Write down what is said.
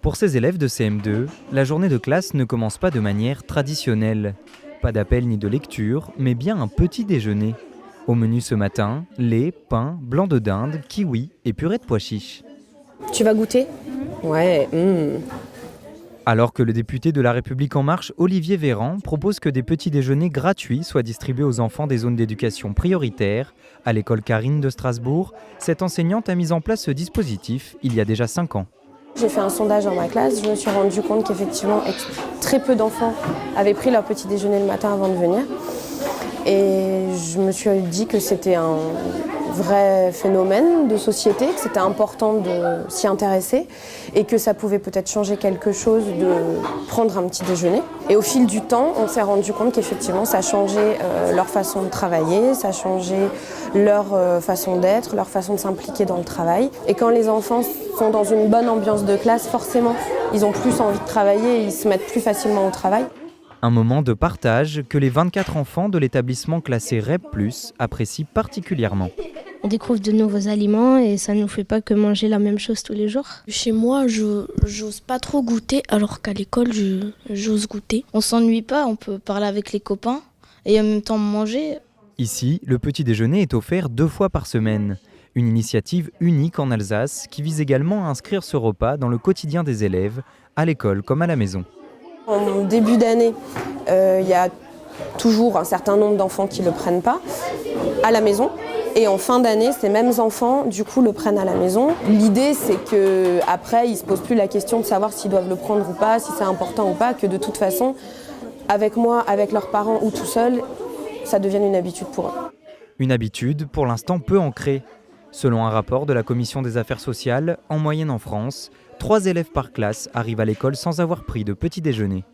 Pour ces élèves de CM2, la journée de classe ne commence pas de manière traditionnelle. Pas d'appel ni de lecture, mais bien un petit déjeuner. Au menu ce matin, lait, pain, blanc de dinde, kiwi et purée de pois chiches. Tu vas goûter ? Ouais. Alors que le député de La République En Marche, Olivier Véran, propose que des petits déjeuners gratuits soient distribués aux enfants des zones d'éducation prioritaire, à l'école Carine de Strasbourg, cette enseignante a mis en place ce dispositif il y a déjà 5 ans. J'ai fait un sondage dans ma classe, je me suis rendu compte qu'effectivement très peu d'enfants avaient pris leur petit déjeuner le matin avant de venir. Et je me suis dit que c'était un vrai phénomène de société, que c'était important de s'y intéresser et que ça pouvait peut-être changer quelque chose de prendre un petit déjeuner. Et au fil du temps, on s'est rendu compte qu'effectivement ça changeait leur façon de travailler, ça changeait leur façon d'être, leur façon de s'impliquer dans le travail. Et quand les enfants sont dans une bonne ambiance de classe, forcément, ils ont plus envie de travailler et ils se mettent plus facilement au travail. Un moment de partage que les 24 enfants de l'établissement classé REP+, apprécient particulièrement. On découvre de nouveaux aliments et ça ne nous fait pas que manger la même chose tous les jours. Chez moi, j'ose pas trop goûter, alors qu'à l'école, j'ose goûter. On s'ennuie pas, on peut parler avec les copains et en même temps manger. Ici, le petit déjeuner est offert 2 fois par semaine. Une initiative unique en Alsace qui vise également à inscrire ce repas dans le quotidien des élèves, à l'école comme à la maison. En début d'année, il y a toujours un certain nombre d'enfants qui ne le prennent pas à la maison. Et en fin d'année, ces mêmes enfants, du coup, le prennent à la maison. L'idée, c'est qu'après, ils ne se posent plus la question de savoir s'ils doivent le prendre ou pas, si c'est important ou pas, que de toute façon, avec moi, avec leurs parents ou tout seuls, ça devienne une habitude pour eux. Une habitude pour l'instant peu ancrée. Selon un rapport de la Commission des affaires sociales, en moyenne en France, 3 élèves par classe arrivent à l'école sans avoir pris de petit déjeuner.